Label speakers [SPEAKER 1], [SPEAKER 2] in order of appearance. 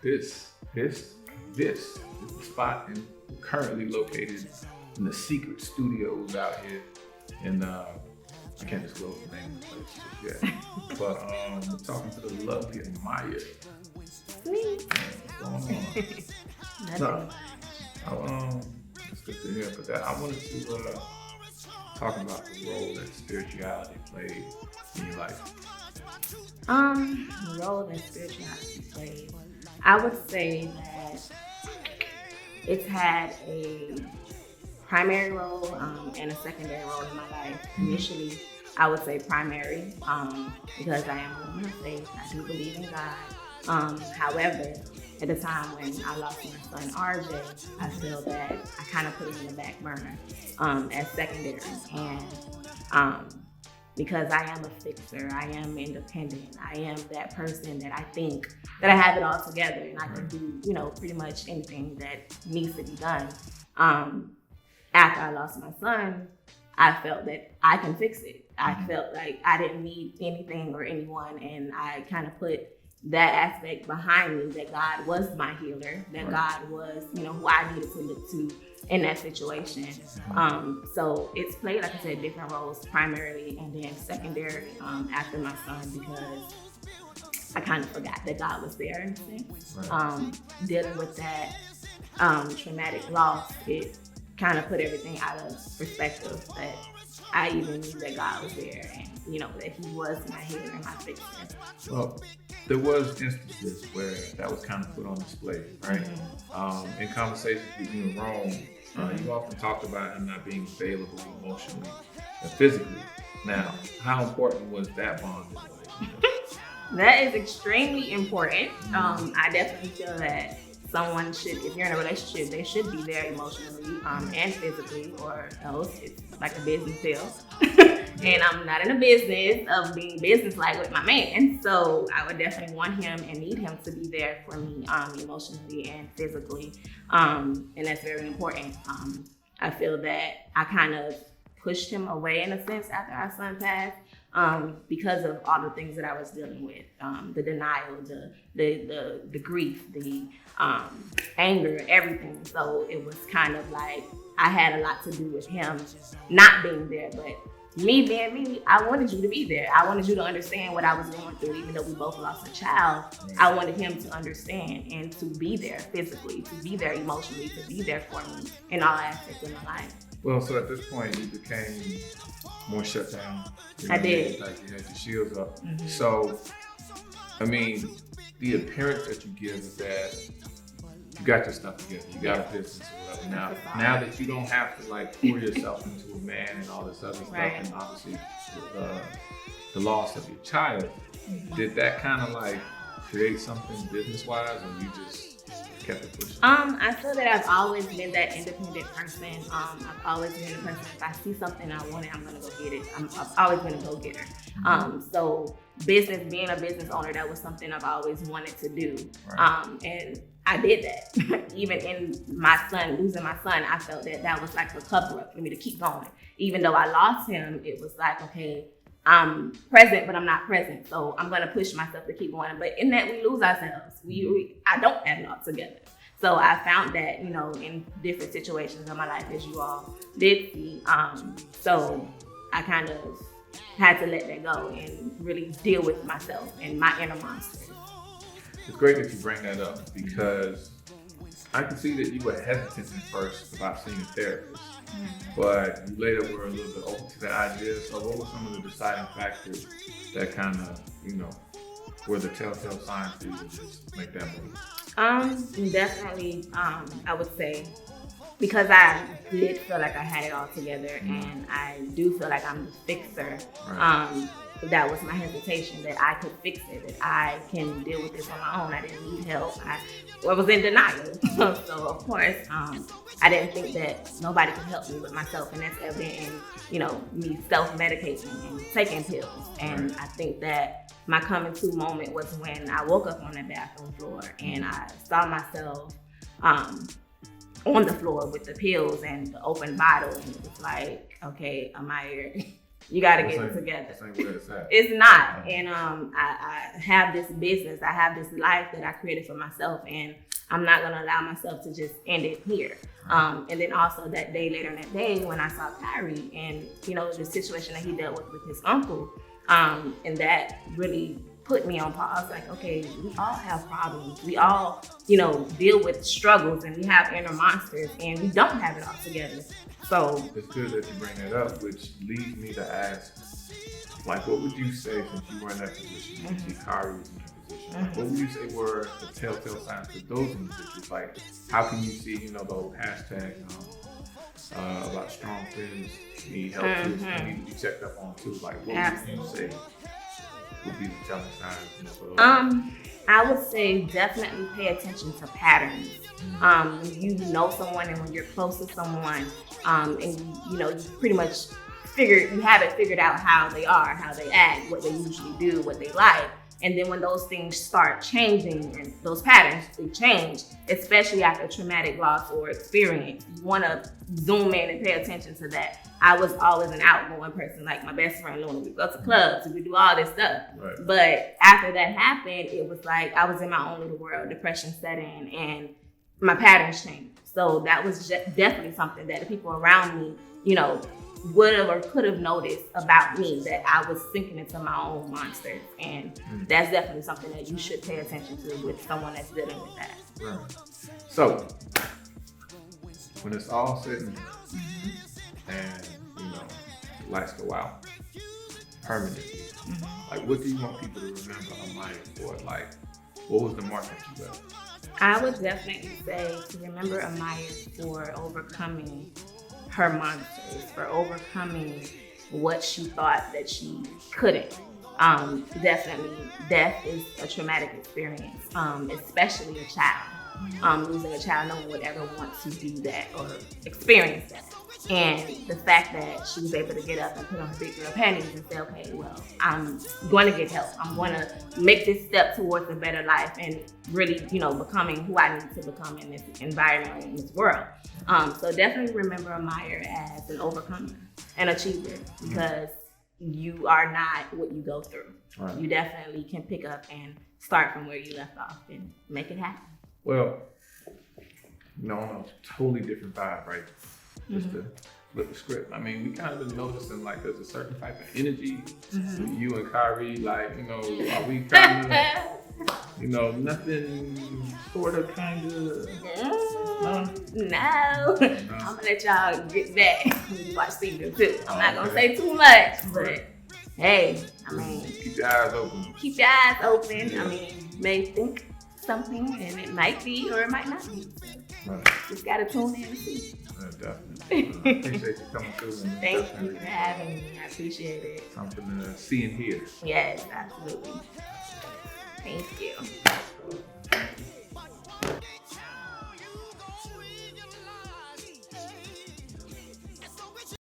[SPEAKER 1] this is the spot, and we're currently located in the secret studios out here. And I can't disclose the name of the place just yet. But we're talking to the lovely Aymirre.
[SPEAKER 2] Sweet.
[SPEAKER 1] What's going on? So, it's good to hear. But I wanted to talk about the role that spirituality played in your life.
[SPEAKER 2] The role that spirituality played, I would say that it's had a primary role and a secondary role in my life. Initially, I would say primary because I am a woman of faith. I do believe in God. However, at the time when I lost my son RJ, I feel that I kind of put it in the back burner as secondary. And because I am a fixer, I am independent, I am that person that I think that I have it all together and I can do, pretty much anything that needs to be done. After I lost my son, I felt that I can fix it. I felt like I didn't need anything or anyone, and I kind of put that aspect behind me, that God was my healer, that God was, who I needed to look to in that situation. So it's played, like I said, different roles, primarily and then secondary after my son, because I kind of forgot that God was there in a sense. Dealing with that traumatic loss, it kind of put everything out of perspective, that I even knew that God was there and, that He was my healer and my fixer.
[SPEAKER 1] Well, there was instances where that was kind of put on display, right? In conversations with you and Rome, you often talked about him not being available emotionally and physically. Now, how important was that bond in the relationship?
[SPEAKER 2] That is extremely important. I definitely feel that someone should, if you're in a relationship, they should be there emotionally and physically, or else it's like a business deal. And I'm not in a business of being business-like with my man. So I would definitely want him and need him to be there for me emotionally and physically. And that's very important. I feel that I kind of pushed him away in a sense after our son passed. Because of all the things that I was dealing with, the denial, the grief, the anger, everything. So it was kind of like I had a lot to do with him not being there, but me being me, I wanted you to be there. I wanted you to understand what I was going through, even though we both lost a child. I wanted him to understand and to be there physically, to be there emotionally, to be there for me in all aspects of my life.
[SPEAKER 1] Well, so at this point, you became more shut down.
[SPEAKER 2] I did.
[SPEAKER 1] Like you had your shields up. So, I mean, the appearance that you give is that you got your stuff together. You got a business or whatever. Now that you don't have to like pour yourself into a man and all this other stuff, and obviously the loss of your child, did that kind of like create something business-wise, or you just kept it pushing?
[SPEAKER 2] I feel that I've always been that independent person. I've always been the person, if I see something I want it, I'm gonna go get it. I've always been a go-getter. So being a business owner, that was something I've always wanted to do. And I did that. Even in losing my son, I felt that was like a cover-up for me to keep going. Even though I lost him, it was like, okay, I'm present, but I'm not present. So I'm gonna push myself to keep going. But in that, we lose ourselves. I don't have it all together. So I found that, in different situations in my life, as you all did see. So I kind of had to let that go and really deal with myself and my inner monster.
[SPEAKER 1] It's great that you bring that up, because I can see that you were hesitant at first about seeing a therapist, but you later were a little bit open to that idea. So what were some of the deciding factors that kind of, were the telltale signs for you to just make that move?
[SPEAKER 2] Definitely, I would say, because I did feel like I had it all together, and I do feel like I'm the fixer. That was my hesitation, that I could fix it, that I can deal with this on my own. I didn't need help. I was in denial. So of course, I didn't think that nobody could help me with myself, and that's evident in, me self-medicating and taking pills. And I think that my coming to moment was when I woke up on that bathroom floor and I saw myself on the floor with the pills and the open bottle, and it was like, okay, Aymirre, You got to get it together.
[SPEAKER 1] This ain't where it's at.
[SPEAKER 2] It's not. And I have this business. I have this life that I created for myself, and I'm not going to allow myself to just end it here. And then also that day, later in that day, when I saw Kyrie and, the situation that he dealt with his uncle, and that really put me on pause. Like, okay, we all have problems. We all, deal with struggles, and we have inner monsters, and we don't have it all together. So
[SPEAKER 1] it's good that you bring that up, which leads me to ask, like, what would you say, since you were in that position, you see Kyrie was in that position, like, what would you say were the telltale signs to those individuals? Like, how can you see, the old hashtag about strong friends need help too, need to be checked up on too? Like, what would you say would be the telling signs for those?
[SPEAKER 2] I would say definitely pay attention to patterns. When you know someone and when you're close to someone, and you pretty much you have it figured out how they are, how they act, what they usually do, what they like. And then when those things start changing and those patterns, they change, especially after traumatic loss or experience, you want to zoom in and pay attention to that. I was always an outgoing person, like my best friend Luna. We go to clubs, we do all this stuff.
[SPEAKER 1] Right.
[SPEAKER 2] But after that happened, it was like I was in my own little world, depression set in, and my patterns changed. So that was definitely something that the people around me, would have or could have noticed about me, that I was sinking into my own monsters. And that's definitely something that you should pay attention to with someone that's dealing with that.
[SPEAKER 1] Right. So, when it's all said and done, and, lights go out permanently, like, what do you want people to remember Aymirre for? Like, what was the mark that you left?
[SPEAKER 2] I would definitely say to remember Aymirre for overcoming her monsters, for overcoming what she thought that she couldn't. Definitely, death is a traumatic experience, especially a child. Losing a child, no one would ever want to do that or experience that. And the fact that she was able to get up and put on her big girl panties and say, okay, well, I'm going to get help. I'm going to make this step towards a better life and really, becoming who I need to become in this environment, in this world. So definitely remember Aymirre as an overcomer, an achiever, because you are not what you go through. Right. You definitely can pick up and start from where you left off and make it happen.
[SPEAKER 1] Well, on a totally different vibe, right? Just to flip the script. I mean, we kind of been noticing, like, there's a certain type of energy with you and Kyrie, like, are we kind of, nothing sort of kind of?
[SPEAKER 2] No. I'm gonna let y'all get that when you watch season 2. I'm not gonna say too much, but hey, I mean,
[SPEAKER 1] keep your eyes open.
[SPEAKER 2] Keep your eyes open. Yeah. I mean, you may think something and it might be or it might not be. Right. Just gotta tune in and see.
[SPEAKER 1] Definitely. I appreciate you coming through.
[SPEAKER 2] Thank you for having me. I appreciate it.
[SPEAKER 1] Something to see and hear.
[SPEAKER 2] Yes, absolutely. Thank you.